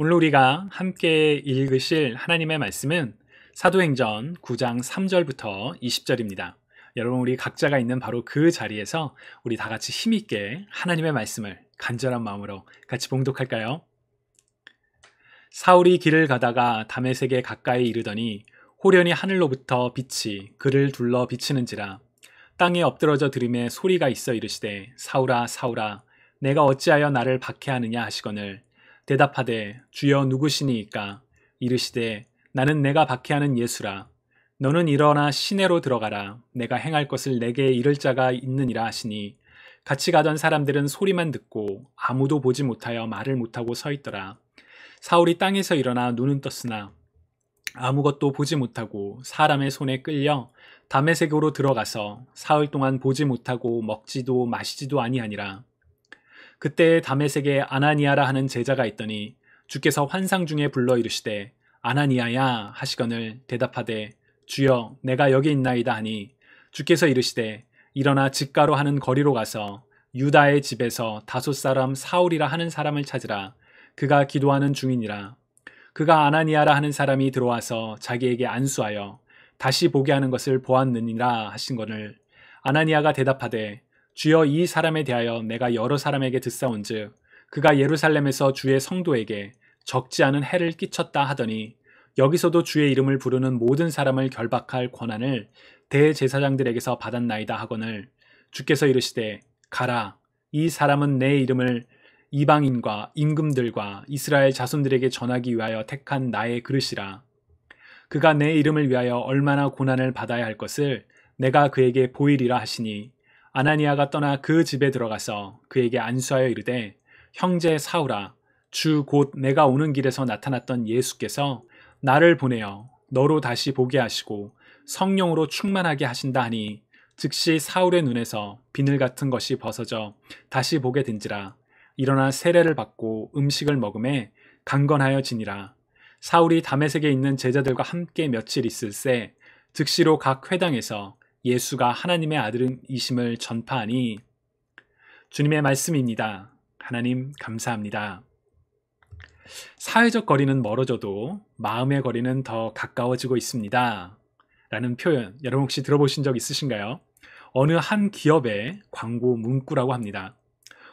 오늘 우리가 함께 읽으실 하나님의 말씀은 사도행전 9장 3절부터 20절입니다. 여러분, 우리 각자가 있는 바로 그 자리에서 우리 다 같이 힘있게 하나님의 말씀을 간절한 마음으로 같이 봉독할까요? 사울이 길을 가다가 다메섹에 가까이 이르더니 호련히 하늘로부터 빛이 그를 둘러 비치는지라. 땅에 엎드러져 들음에 소리가 있어 이르시되 사울아 사울아 내가 어찌하여 나를 박해하느냐 하시거늘 대답하되 주여 누구시니이까? 이르시되 나는 내가 박해하는 예수라. 너는 일어나 시내로 들어가라. 내가 행할 것을 내게 이를 자가 있느니라 하시니 같이 가던 사람들은 소리만 듣고 아무도 보지 못하여 말을 못하고 서 있더라. 사울이 땅에서 일어나 눈은 떴으나 아무것도 보지 못하고 사람의 손에 끌려 다메섹으로 들어가서 사흘 동안 보지 못하고 먹지도 마시지도 아니하니라. 그때 다메섹에 아나니아라 하는 제자가 있더니 주께서 환상 중에 불러 이르시되 아나니아야 하시거늘 대답하되 주여 내가 여기 있나이다 하니 주께서 이르시되 일어나 직가로 하는 거리로 가서 유다의 집에서 다섯 사람 사울이라 하는 사람을 찾으라. 그가 기도하는 중이니라. 그가 아나니아라 하는 사람이 들어와서 자기에게 안수하여 다시 보게 하는 것을 보았느니라 하신거늘 아나니아가 대답하되 주여 이 사람에 대하여 내가 여러 사람에게 듣사온즉 그가 예루살렘에서 주의 성도에게 적지 않은 해를 끼쳤다 하더니 여기서도 주의 이름을 부르는 모든 사람을 결박할 권한을 대제사장들에게서 받았나이다 하거늘 주께서 이르시되 가라. 이 사람은 내 이름을 이방인과 임금들과 이스라엘 자손들에게 전하기 위하여 택한 나의 그릇이라. 그가 내 이름을 위하여 얼마나 고난을 받아야 할 것을 내가 그에게 보이리라 하시니 아나니아가 떠나 그 집에 들어가서 그에게 안수하여 이르되 형제 사울아 주 곧 내가 오는 길에서 나타났던 예수께서 나를 보내어 너로 다시 보게 하시고 성령으로 충만하게 하신다 하니 즉시 사울의 눈에서 비늘 같은 것이 벗어져 다시 보게 된지라. 일어나 세례를 받고 음식을 먹음에 강건하여 지니라. 사울이 다메섹에 있는 제자들과 함께 며칠 있을새 즉시로 각 회당에서 예수가 하나님의 아들이심을 전파하니. 주님의 말씀입니다. 하나님 감사합니다. 사회적 거리는 멀어져도 마음의 거리는 더 가까워지고 있습니다. 라는 표현 여러분 혹시 들어보신 적 있으신가요? 어느 한 기업의 광고 문구라고 합니다.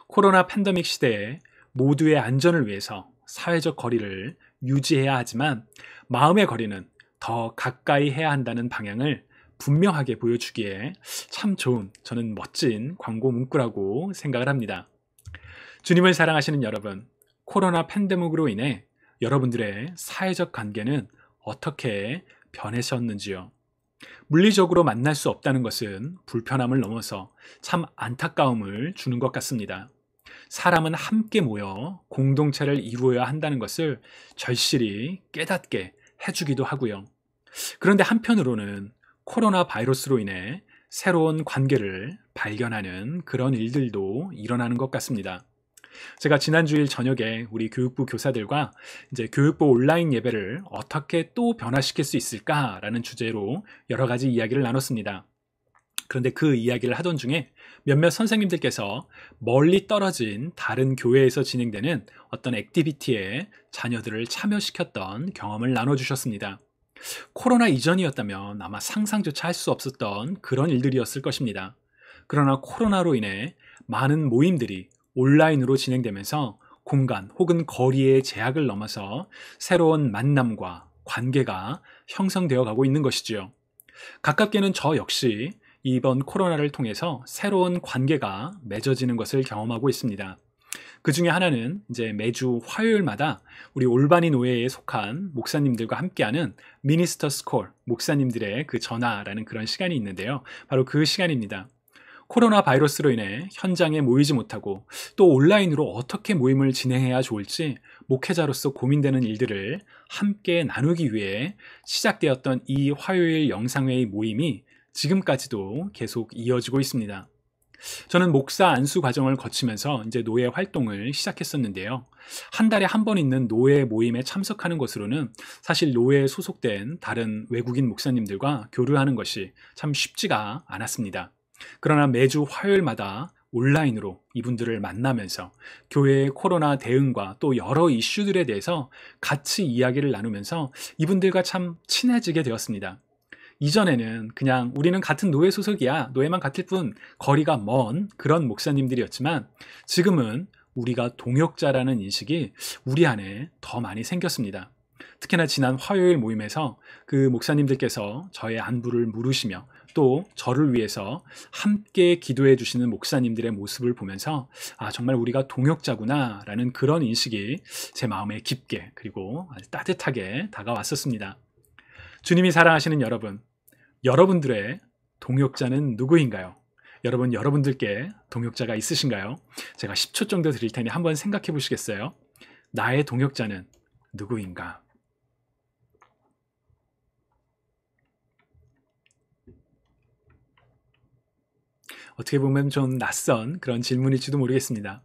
코로나 팬데믹 시대에 모두의 안전을 위해서 사회적 거리를 유지해야 하지만 마음의 거리는 더 가까이 해야 한다는 방향을 분명하게 보여주기에 참 좋은, 저는 멋진 광고 문구라고 생각을 합니다. 주님을 사랑하시는 여러분, 코로나 팬데믹으로 인해 여러분들의 사회적 관계는 어떻게 변하셨는지요? 물리적으로 만날 수 없다는 것은 불편함을 넘어서 참 안타까움을 주는 것 같습니다. 사람은 함께 모여 공동체를 이루어야 한다는 것을 절실히 깨닫게 해주기도 하고요. 그런데 한편으로는 코로나 바이러스로 인해 새로운 관계를 발견하는 그런 일들도 일어나는 것 같습니다. 제가 지난주일 저녁에 우리 교육부 교사들과 이제 교육부 온라인 예배를 어떻게 또 변화시킬 수 있을까라는 주제로 여러 가지 이야기를 나눴습니다. 그런데 그 이야기를 하던 중에 몇몇 선생님들께서 멀리 떨어진 다른 교회에서 진행되는 어떤 액티비티에 자녀들을 참여시켰던 경험을 나눠주셨습니다. 코로나 이전이었다면 아마 상상조차 할 수 없었던 그런 일들이었을 것입니다. 그러나 코로나로 인해 많은 모임들이 온라인으로 진행되면서 공간 혹은 거리의 제약을 넘어서 새로운 만남과 관계가 형성되어 가고 있는 것이지요. 가깝게는 저 역시 이번 코로나를 통해서 새로운 관계가 맺어지는 것을 경험하고 있습니다. 그 중에 하나는 이제 매주 화요일마다 우리 올바니 노예에 속한 목사님들과 함께하는 미니스터 스콜, 목사님들의 그 전화라는 그런 시간이 있는데요. 바로 그 시간입니다. 코로나 바이러스로 인해 현장에 모이지 못하고 또 온라인으로 어떻게 모임을 진행해야 좋을지 목회자로서 고민되는 일들을 함께 나누기 위해 시작되었던 이 화요일 영상회의 모임이 지금까지도 계속 이어지고 있습니다. 저는 목사 안수 과정을 거치면서 이제 노예 활동을 시작했었는데요. 한 달에 한 번 있는 노예 모임에 참석하는 것으로는 사실 노예에 소속된 다른 외국인 목사님들과 교류하는 것이 참 쉽지가 않았습니다. 그러나 매주 화요일마다 온라인으로 이분들을 만나면서 교회의 코로나 대응과 또 여러 이슈들에 대해서 같이 이야기를 나누면서 이분들과 참 친해지게 되었습니다. 이전에는 그냥 우리는 같은 노예 소속이야, 노예만 같을 뿐, 거리가 먼 그런 목사님들이었지만 지금은 우리가 동역자라는 인식이 우리 안에 더 많이 생겼습니다. 특히나 지난 화요일 모임에서 그 목사님들께서 저의 안부를 물으시며 또 저를 위해서 함께 기도해 주시는 목사님들의 모습을 보면서 정말 우리가 동역자구나 라는 그런 인식이 제 마음에 깊게 그리고 아주 따뜻하게 다가왔었습니다. 주님이 사랑하시는 여러분, 여러분들의 동역자는 누구인가요? 여러분들께 동역자가 있으신가요? 제가 10초 정도 드릴 테니 한번 생각해 보시겠어요? 나의 동역자는 누구인가? 어떻게 보면 좀 낯선 그런 질문일지도 모르겠습니다.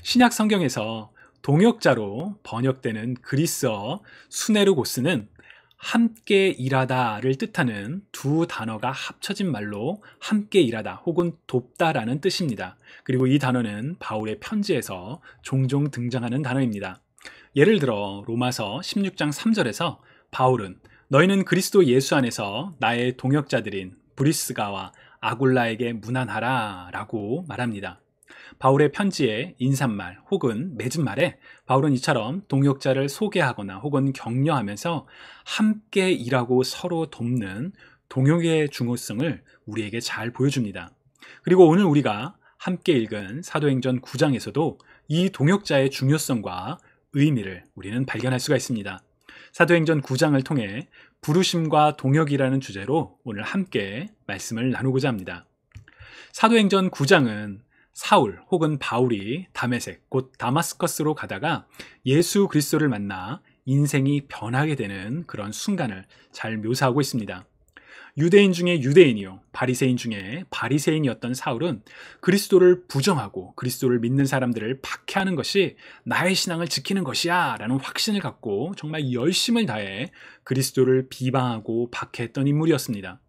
신약 성경에서 동역자로 번역되는 그리스어 수네르고스는 함께 일하다를 뜻하는 두 단어가 합쳐진 말로 함께 일하다 혹은 돕다라는 뜻입니다. 그리고 이 단어는 바울의 편지에서 종종 등장하는 단어입니다. 예를 들어 로마서 16장 3절에서 바울은 너희는 그리스도 예수 안에서 나의 동역자들인 브리스가와 아굴라에게 문안하라 라고 말합니다. 바울의 편지의 인사말 혹은 맺은말에 바울은 이처럼 동역자를 소개하거나 혹은 격려하면서 함께 일하고 서로 돕는 동역의 중요성을 우리에게 잘 보여줍니다. 그리고 오늘 우리가 함께 읽은 사도행전 9장에서도 이 동역자의 중요성과 의미를 우리는 발견할 수가 있습니다. 사도행전 9장을 통해 부르심과 동역이라는 주제로 오늘 함께 말씀을 나누고자 합니다. 사도행전 9장은 사울 혹은 바울이 다메섹 곧 다마스커스로 가다가 예수 그리스도를 만나 인생이 변하게 되는 그런 순간을 잘 묘사하고 있습니다. 유대인 중에 유대인이요 바리새인 중에 바리새인이었던 사울은 그리스도를 부정하고 그리스도를 믿는 사람들을 박해하는 것이 나의 신앙을 지키는 것이야 라는 확신을 갖고 정말 열심을 다해 그리스도를 비방하고 박해했던 인물이었습니다.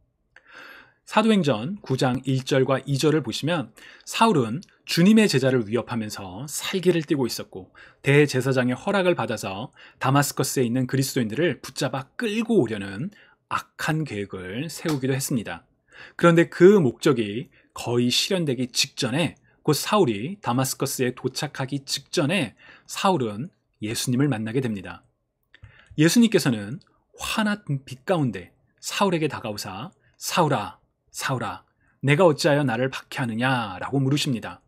사도행전 9장 1절과 2절을 보시면 사울은 주님의 제자를 위협하면서 살기를 띠고 있었고 대제사장의 허락을 받아서 다마스커스에 있는 그리스도인들을 붙잡아 끌고 오려는 악한 계획을 세우기도 했습니다. 그런데 그 목적이 거의 실현되기 직전에 곧 사울이 다마스커스에 도착하기 직전에 사울은 예수님을 만나게 됩니다. 예수님께서는 환한 빛 가운데 사울에게 다가오사 사울아, 사울아, 내가 어찌하여 나를 박해하느냐 라고 물으십니다.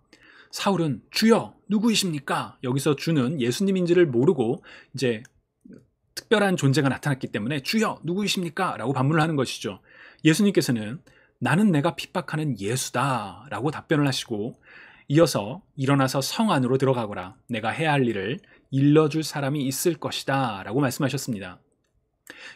사울은 주여 누구이십니까? 여기서 주는 예수님인지를 모르고 이제 특별한 존재가 나타났기 때문에 주여 누구이십니까? 라고 반문을 하는 것이죠. 예수님께서는 나는 내가 핍박하는 예수다 라고 답변을 하시고 이어서 일어나서 성 안으로 들어가거라 내가 해야 할 일을 일러줄 사람이 있을 것이다 라고 말씀하셨습니다.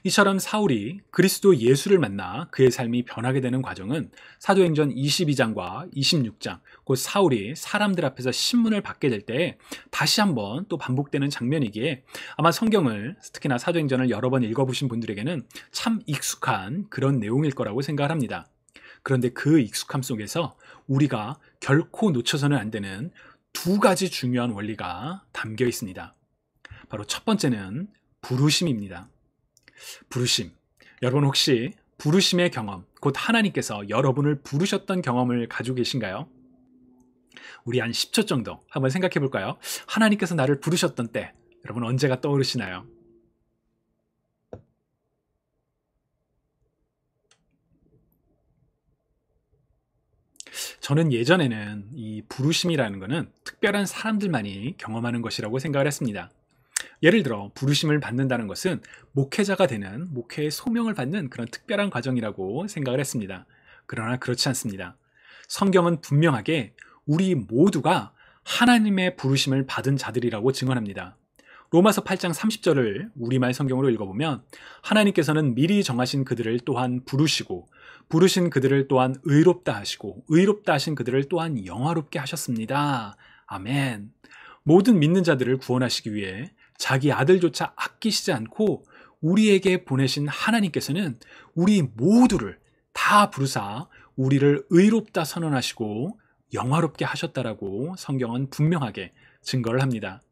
이처럼 사울이 그리스도 예수를 만나 그의 삶이 변하게 되는 과정은 사도행전 22장과 26장 곧 사울이 사람들 앞에서 신문을 받게 될 때 다시 한번 또 반복되는 장면이기에 아마 성경을 특히나 사도행전을 여러 번 읽어보신 분들에게는 참 익숙한 그런 내용일 거라고 생각을 합니다. 그런데 그 익숙함 속에서 우리가 결코 놓쳐서는 안 되는 두 가지 중요한 원리가 담겨 있습니다. 바로 첫 번째는 부르심입니다. 부르심. 여러분 혹시 부르심의 경험, 곧 하나님께서 여러분을 부르셨던 경험을 가지고 계신가요? 우리 한 10초 정도 한번 생각해 볼까요? 하나님께서 나를 부르셨던 때, 여러분 언제가 떠오르시나요? 저는 예전에는 이 부르심이라는 것은 특별한 사람들만이 경험하는 것이라고 생각을 했습니다. 예를 들어 부르심을 받는다는 것은 목회자가 되는 목회의 소명을 받는 그런 특별한 과정이라고 생각을 했습니다. 그러나 그렇지 않습니다. 성경은 분명하게 우리 모두가 하나님의 부르심을 받은 자들이라고 증언합니다. 로마서 8장 30절을 우리말 성경으로 읽어보면 하나님께서는 미리 정하신 그들을 또한 부르시고 부르신 그들을 또한 의롭다 하시고 의롭다 하신 그들을 또한 영화롭게 하셨습니다. 아멘. 모든 믿는 자들을 구원하시기 위해 자기 아들조차 아끼시지 않고 우리에게 보내신 하나님께서는 우리 모두를 다 부르사 우리를 의롭다 선언하시고 영화롭게 하셨다라고 성경은 분명하게 증거를 합니다.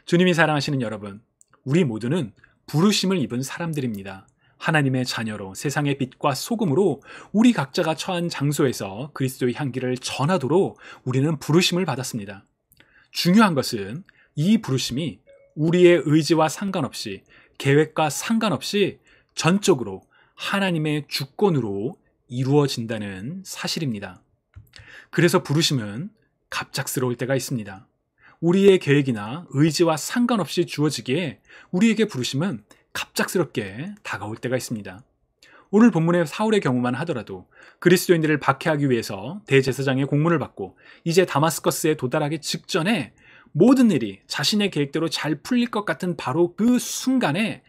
주님이 사랑하시는 여러분, 우리 모두는 부르심을 입은 사람들입니다. 하나님의 자녀로 세상의 빛과 소금으로 우리 각자가 처한 장소에서 그리스도의 향기를 전하도록 우리는 부르심을 받았습니다. 중요한 것은 이 부르심이 우리의 의지와 상관없이, 계획과 상관없이 전적으로 하나님의 주권으로 이루어진다는 사실입니다. 그래서 부르심은 갑작스러울 때가 있습니다. 우리의 계획이나 의지와 상관없이 주어지기에 우리에게 부르심은 갑작스럽게 다가올 때가 있습니다. 오늘 본문의 사울의 경우만 하더라도 그리스도인들을 박해하기 위해서 대제사장의 공문을 받고 이제 다마스커스에 도달하기 직전에 모든 일이 자신의 계획대로 잘 풀릴 것 같은 바로 그 순간에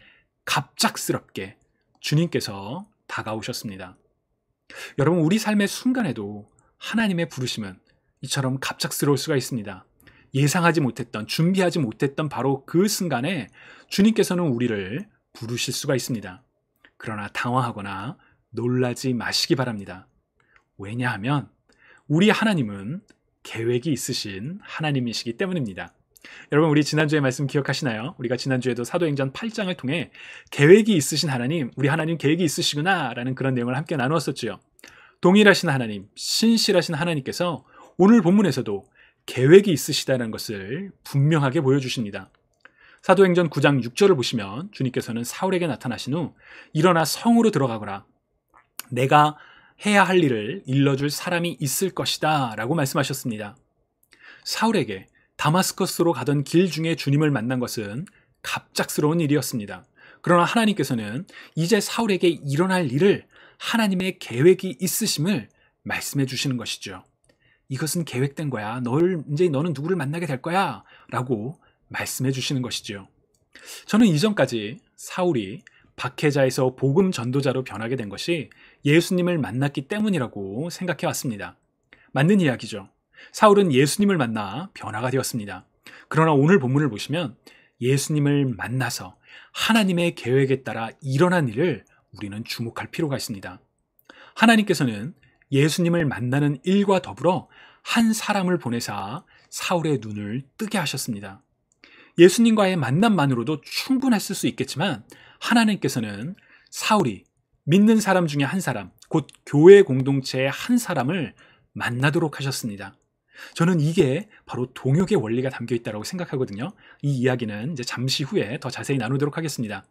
갑작스럽게 주님께서 다가오셨습니다. 여러분, 우리 삶의 순간에도 하나님의 부르심은 이처럼 갑작스러울 수가 있습니다. 예상하지 못했던, 준비하지 못했던 바로 그 순간에 주님께서는 우리를 부르실 수가 있습니다. 그러나 당황하거나 놀라지 마시기 바랍니다. 왜냐하면 우리 하나님은 계획이 있으신 하나님이시기 때문입니다. 여러분, 우리 지난주의 말씀 기억하시나요? 우리가 지난주에도 사도행전 8장을 통해 계획이 있으신 하나님, 우리 하나님 계획이 있으시구나 라는 그런 내용을 함께 나누었었죠. 동일하신 하나님, 신실하신 하나님께서 오늘 본문에서도 계획이 있으시다는 것을 분명하게 보여주십니다. 사도행전 9장 6절을 보시면 주님께서는 사울에게 나타나신 후 일어나 성으로 들어가거라, 내가 해야 할 일을 일러줄 사람이 있을 것이다 라고 말씀하셨습니다. 사울에게 다마스커스로 가던 길 중에 주님을 만난 것은 갑작스러운 일이었습니다. 그러나 하나님께서는 이제 사울에게 일어날 일을 하나님의 계획이 있으심을 말씀해 주시는 것이죠. 이것은 계획된 거야. 이제 너는 누구를 만나게 될 거야 라고 말씀해 주시는 것이죠. 저는 이전까지 사울이 박해자에서 복음 전도자로 변하게 된 것이 예수님을 만났기 때문이라고 생각해 왔습니다. 맞는 이야기죠. 사울은 예수님을 만나 변화가 되었습니다. 그러나 오늘 본문을 보시면 예수님을 만나서 하나님의 계획에 따라 일어난 일을 우리는 주목할 필요가 있습니다. 하나님께서는 예수님을 만나는 일과 더불어 한 사람을 보내사 사울의 눈을 뜨게 하셨습니다. 예수님과의 만남만으로도 충분했을 수 있겠지만 하나님께서는 사울이 믿는 사람 중에 한 사람, 곧 교회 공동체의 한 사람을 만나도록 하셨습니다. 저는 이게 바로 동역의 원리가 담겨 있다고 생각하거든요. 이 이야기는 이제 잠시 후에 더 자세히 나누도록 하겠습니다.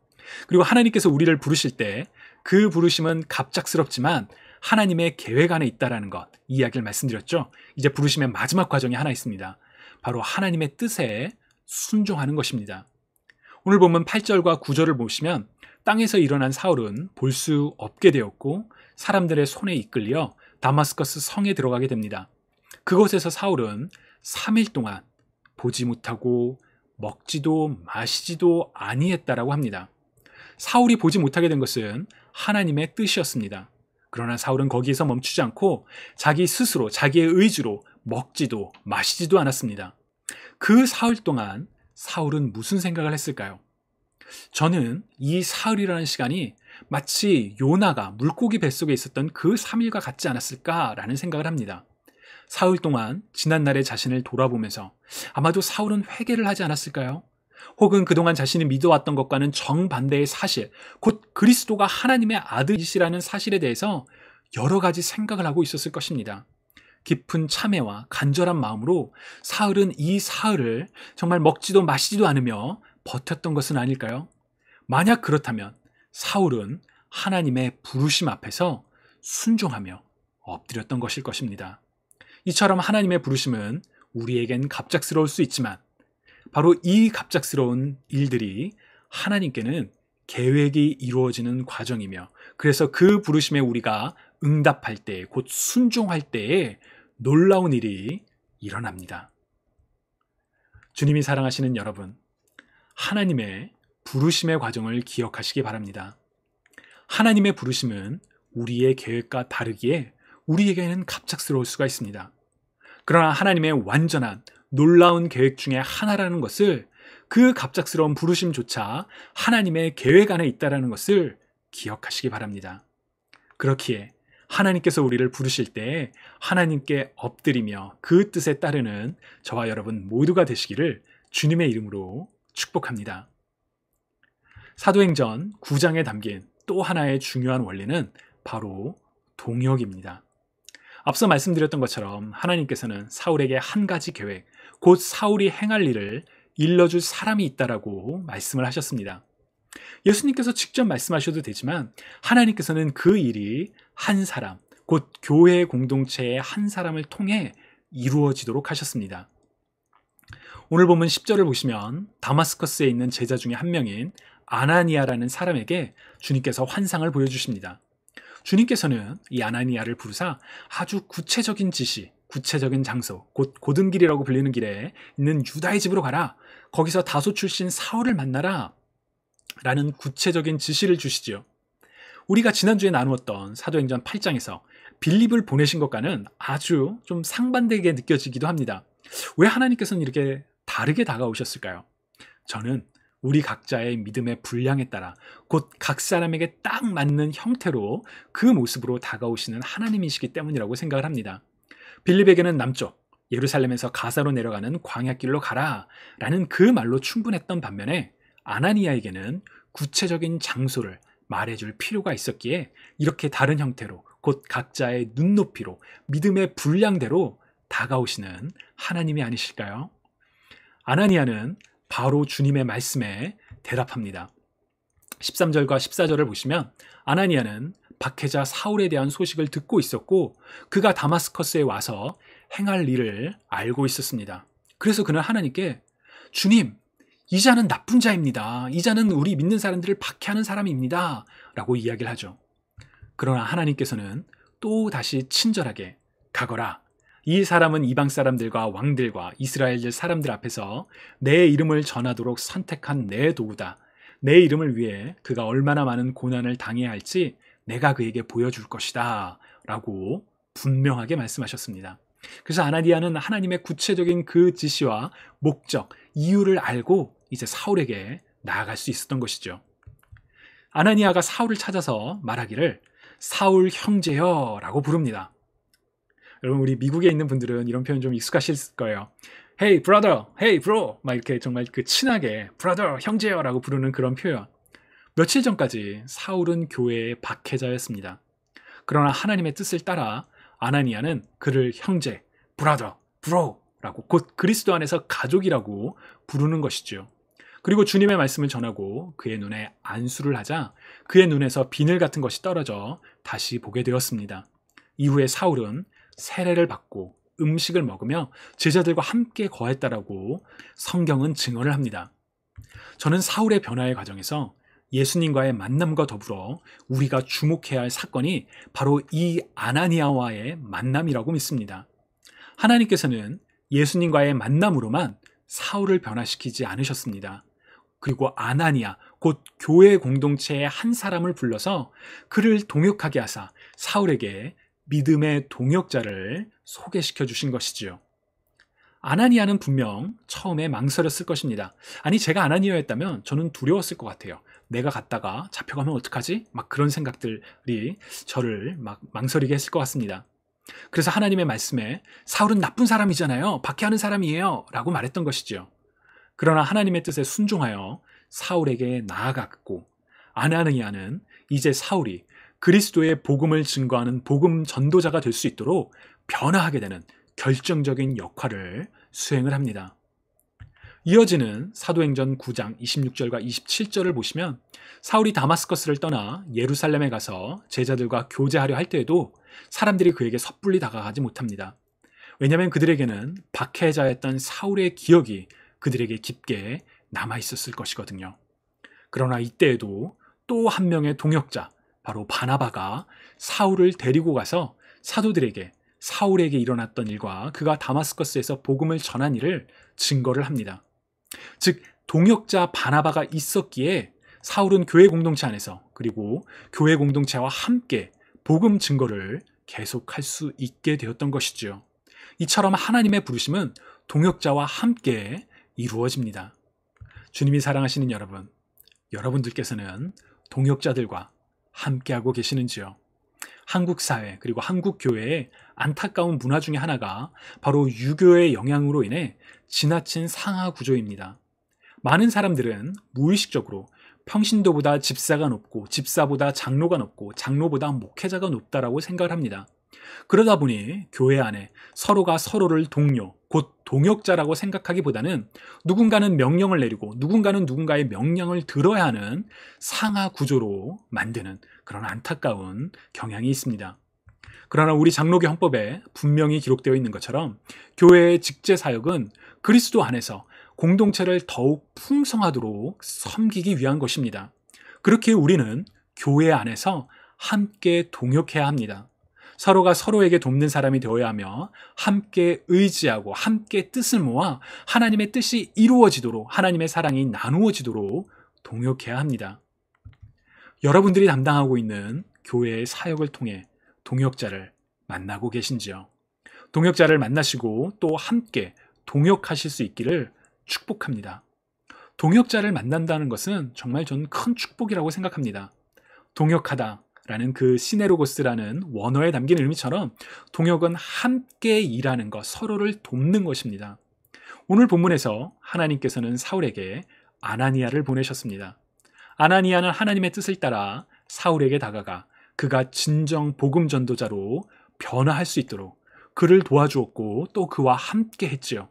그리고 하나님께서 우리를 부르실 때 그 부르심은 갑작스럽지만 하나님의 계획 안에 있다는 것, 이 이야기를 말씀드렸죠. 이제 부르심의 마지막 과정이 하나 있습니다. 바로 하나님의 뜻에 순종하는 것입니다. 오늘 보면 8절과 9절을 보시면 땅에서 일어난 사울은 볼 수 없게 되었고 사람들의 손에 이끌려 다마스커스 성에 들어가게 됩니다. 그곳에서 사울은 3일 동안 보지 못하고 먹지도 마시지도 아니했다라고 합니다. 사울이 보지 못하게 된 것은 하나님의 뜻이었습니다. 그러나 사울은 거기에서 멈추지 않고 자기 스스로, 자기의 의지로 먹지도 마시지도 않았습니다. 그 사흘 동안 사울은 무슨 생각을 했을까요? 저는 이 사흘이라는 시간이 마치 요나가 물고기 뱃속에 있었던 그 3일과 같지 않았을까라는 생각을 합니다. 사흘 동안 지난날의 자신을 돌아보면서 아마도 사울은 회개를 하지 않았을까요? 혹은 그동안 자신이 믿어왔던 것과는 정반대의 사실, 곧 그리스도가 하나님의 아들이시라는 사실에 대해서 여러 가지 생각을 하고 있었을 것입니다. 깊은 참회와 간절한 마음으로 사흘은 이 사흘을 정말 먹지도 마시지도 않으며 버텼던 것은 아닐까요? 만약 그렇다면 사울은 하나님의 부르심 앞에서 순종하며 엎드렸던 것일 것입니다. 이처럼 하나님의 부르심은 우리에겐 갑작스러울 수 있지만 바로 이 갑작스러운 일들이 하나님께는 계획이 이루어지는 과정이며 그래서 그 부르심에 우리가 응답할 때, 곧 순종할 때에 놀라운 일이 일어납니다. 주님이 사랑하시는 여러분, 하나님의 부르심의 과정을 기억하시기 바랍니다. 하나님의 부르심은 우리의 계획과 다르기에 우리에게는 갑작스러울 수가 있습니다. 그러나 하나님의 완전한 놀라운 계획 중에 하나라는 것을, 그 갑작스러운 부르심조차 하나님의 계획 안에 있다는 것을 기억하시기 바랍니다. 그렇기에 하나님께서 우리를 부르실 때 하나님께 엎드리며 그 뜻에 따르는 저와 여러분 모두가 되시기를 주님의 이름으로 축복합니다. 사도행전 9장에 담긴 또 하나의 중요한 원리는 바로 동역입니다. 앞서 말씀드렸던 것처럼 하나님께서는 사울에게 한 가지 계획, 곧 사울이 행할 일을 일러줄 사람이 있다라고 말씀을 하셨습니다. 예수님께서 직접 말씀하셔도 되지만 하나님께서는 그 일이 한 사람, 곧 교회 공동체의 한 사람을 통해 이루어지도록 하셨습니다. 오늘 본문 10절을 보시면 다마스커스에 있는 제자 중에 한 명인 아나니아라는 사람에게 주님께서 환상을 보여주십니다. 주님께서는 이 아나니아를 부르사 아주 구체적인 지시, 구체적인 장소, 곧 고든길이라고 불리는 길에 있는 유다의 집으로 가라. 거기서 다소 출신 사울을 만나라. 라는 구체적인 지시를 주시지요. 우리가 지난주에 나누었던 사도행전 8장에서 빌립을 보내신 것과는 아주 좀 상반되게 느껴지기도 합니다. 왜 하나님께서는 이렇게 다르게 다가오셨을까요? 저는 우리 각자의 믿음의 분량에 따라 곧 각 사람에게 딱 맞는 형태로 그 모습으로 다가오시는 하나님이시기 때문이라고 생각을 합니다. 빌립에게는 남쪽 예루살렘에서 가사로 내려가는 광야길로 가라 라는 그 말로 충분했던 반면에 아나니아에게는 구체적인 장소를 말해줄 필요가 있었기에 이렇게 다른 형태로 곧 각자의 눈높이로 믿음의 분량대로 다가오시는 하나님이 아니실까요? 아나니아는 바로 주님의 말씀에 대답합니다. 13절과 14절을 보시면 아나니아는 박해자 사울에 대한 소식을 듣고 있었고 그가 다마스커스에 와서 행할 일을 알고 있었습니다. 그래서 그는 하나님께 주님, 이 자는 나쁜 자입니다. 이 자는 우리 믿는 사람들을 박해하는 사람입니다. 라고 이야기를 하죠. 그러나 하나님께서는 또 다시 친절하게 가거라. 이 사람은 이방 사람들과 왕들과 이스라엘들 사람들 앞에서 내 이름을 전하도록 선택한 내 도구다. 내 이름을 위해 그가 얼마나 많은 고난을 당해야 할지 내가 그에게 보여줄 것이다. 라고 분명하게 말씀하셨습니다. 그래서 아나니아는 하나님의 구체적인 그 지시와 목적, 이유를 알고 이제 사울에게 나아갈 수 있었던 것이죠. 아나니아가 사울을 찾아서 말하기를 사울 형제여 라고 부릅니다. 여러분 우리 미국에 있는 분들은 이런 표현 좀 익숙하실 거예요. Hey brother, hey bro 막 이렇게 정말 그 친하게 brother, 형제여 라고 부르는 그런 표현. 며칠 전까지 사울은 교회의 박해자였습니다. 그러나 하나님의 뜻을 따라 아나니아는 그를 형제, brother, bro 라고 곧 그리스도 안에서 가족이라고 부르는 것이죠. 그리고 주님의 말씀을 전하고 그의 눈에 안수를 하자 그의 눈에서 비늘 같은 것이 떨어져 다시 보게 되었습니다. 이후에 사울은 세례를 받고 음식을 먹으며 제자들과 함께 거했다라고 성경은 증언을 합니다. 저는 사울의 변화의 과정에서 예수님과의 만남과 더불어 우리가 주목해야 할 사건이 바로 이 아나니아와의 만남이라고 믿습니다. 하나님께서는 예수님과의 만남으로만 사울을 변화시키지 않으셨습니다. 그리고 아나니아, 곧 교회 공동체의 한 사람을 불러서 그를 동역하게 하사 사울에게 믿음의 동역자를 소개시켜 주신 것이지요. 아나니아는 분명 처음에 망설였을 것입니다. 아니 제가 아나니아였다면 저는 두려웠을 것 같아요. 내가 갔다가 잡혀가면 어떡하지? 막 그런 생각들이 저를 막 망설이게 했을 것 같습니다. 그래서 하나님의 말씀에 사울은 나쁜 사람이잖아요. 박해하는 사람이에요. 라고 말했던 것이지요. 그러나 하나님의 뜻에 순종하여 사울에게 나아갔고 아나니아는 이제 사울이 그리스도의 복음을 증거하는 복음 전도자가 될 수 있도록 변화하게 되는 결정적인 역할을 수행을 합니다. 이어지는 사도행전 9장 26절과 27절을 보시면 사울이 다마스커스를 떠나 예루살렘에 가서 제자들과 교제하려 할 때에도 사람들이 그에게 섣불리 다가가지 못합니다. 왜냐하면 그들에게는 박해자였던 사울의 기억이 그들에게 깊게 남아있었을 것이거든요. 그러나 이때에도 또 한 명의 동역자, 바로 바나바가 사울을 데리고 가서 사도들에게 사울에게 일어났던 일과 그가 다마스커스에서 복음을 전한 일을 증거를 합니다. 즉 동역자 바나바가 있었기에 사울은 교회 공동체 안에서 그리고 교회 공동체와 함께 복음 증거를 계속할 수 있게 되었던 것이지요. 이처럼 하나님의 부르심은 동역자와 함께 이루어집니다. 주님이 사랑하시는 여러분, 여러분들께서는 동역자들과 함께하고 계시는지요? 한국 사회 그리고 한국 교회의 안타까운 문화 중에 하나가 바로 유교의 영향으로 인해 지나친 상하 구조입니다. 많은 사람들은 무의식적으로 평신도보다 집사가 높고 집사보다 장로가 높고 장로보다 목회자가 높다라고 생각을 합니다. 그러다 보니 교회 안에 서로가 서로를 동료, 곧 동역자라고 생각하기보다는 누군가는 명령을 내리고 누군가는 누군가의 명령을 들어야 하는 상하 구조로 만드는 그런 안타까운 경향이 있습니다. 그러나 우리 장로교 헌법에 분명히 기록되어 있는 것처럼 교회의 직제 사역은 그리스도 안에서 공동체를 더욱 풍성하도록 섬기기 위한 것입니다. 그렇게 우리는 교회 안에서 함께 동역해야 합니다. 서로가 서로에게 돕는 사람이 되어야 하며 함께 의지하고 함께 뜻을 모아 하나님의 뜻이 이루어지도록 하나님의 사랑이 나누어지도록 동역해야 합니다. 여러분들이 담당하고 있는 교회의 사역을 통해 동역자를 만나고 계신지요? 동역자를 만나시고 또 함께 동역하실 수 있기를 축복합니다. 동역자를 만난다는 것은 정말 저는 큰 축복이라고 생각합니다. 동역하다 라는 그 시네로고스라는 원어에 담긴 의미처럼 동역은 함께 일하는 것, 서로를 돕는 것입니다. 오늘 본문에서 하나님께서는 사울에게 아나니아를 보내셨습니다. 아나니아는 하나님의 뜻을 따라 사울에게 다가가 그가 진정 복음 전도자로 변화할 수 있도록 그를 도와주었고 또 그와 함께 했지요.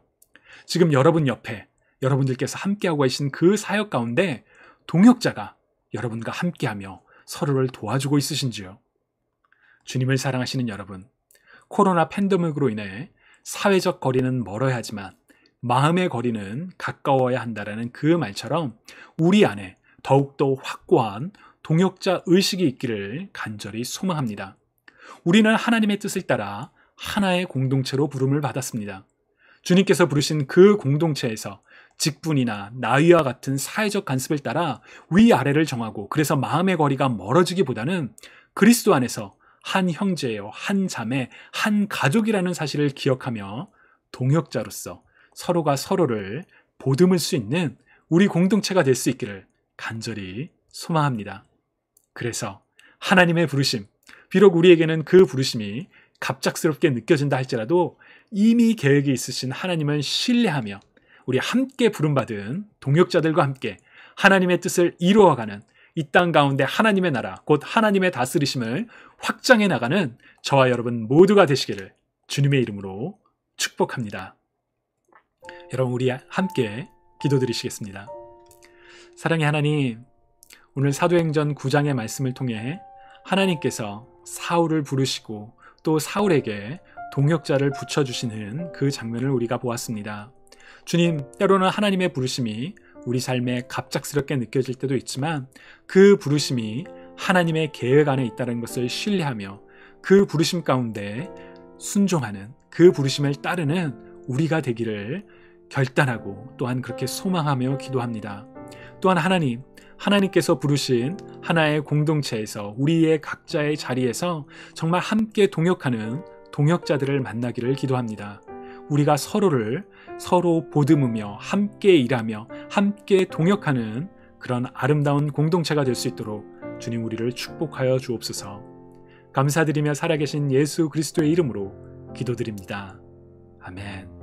지금 여러분 옆에 여러분들께서 함께하고 계신 그 사역 가운데 동역자가 여러분과 함께하며 서로를 도와주고 있으신지요? 주님을 사랑하시는 여러분, 코로나 팬데믹으로 인해 사회적 거리는 멀어야 하지만 마음의 거리는 가까워야 한다라는 그 말처럼 우리 안에 더욱더 확고한 동역자 의식이 있기를 간절히 소망합니다. 우리는 하나님의 뜻을 따라 하나의 공동체로 부름을 받았습니다. 주님께서 부르신 그 공동체에서 직분이나 나이와 같은 사회적 간섭을 따라 위아래를 정하고 그래서 마음의 거리가 멀어지기보다는 그리스도 안에서 한 형제요, 한 자매, 한 가족이라는 사실을 기억하며 동역자로서 서로가 서로를 보듬을 수 있는 우리 공동체가 될 수 있기를 간절히 소망합니다. 그래서 하나님의 부르심, 비록 우리에게는 그 부르심이 갑작스럽게 느껴진다 할지라도 이미 계획이 있으신 하나님을 신뢰하며 우리 함께 부름받은 동역자들과 함께 하나님의 뜻을 이루어가는 이 땅 가운데 하나님의 나라, 곧 하나님의 다스리심을 확장해 나가는 저와 여러분 모두가 되시기를 주님의 이름으로 축복합니다. 여러분 우리 함께 기도드리시겠습니다. 사랑의 하나님, 오늘 사도행전 9장의 말씀을 통해 하나님께서 사울을 부르시고 또 사울에게 동역자를 붙여주시는 그 장면을 우리가 보았습니다. 주님, 때로는 하나님의 부르심이 우리 삶에 갑작스럽게 느껴질 때도 있지만 그 부르심이 하나님의 계획 안에 있다는 것을 신뢰하며 그 부르심 가운데 순종하는 그 부르심을 따르는 우리가 되기를 결단하고 또한 그렇게 소망하며 기도합니다. 또한 하나님께서 부르신 하나의 공동체에서 우리의 각자의 자리에서 정말 함께 동역하는 동역자들을 만나기를 기도합니다. 우리가 서로 보듬으며 함께 일하며 함께 동역하는 그런 아름다운 공동체가 될 수 있도록 주님 우리를 축복하여 주옵소서. 감사드리며 살아계신 예수 그리스도의 이름으로 기도드립니다. 아멘.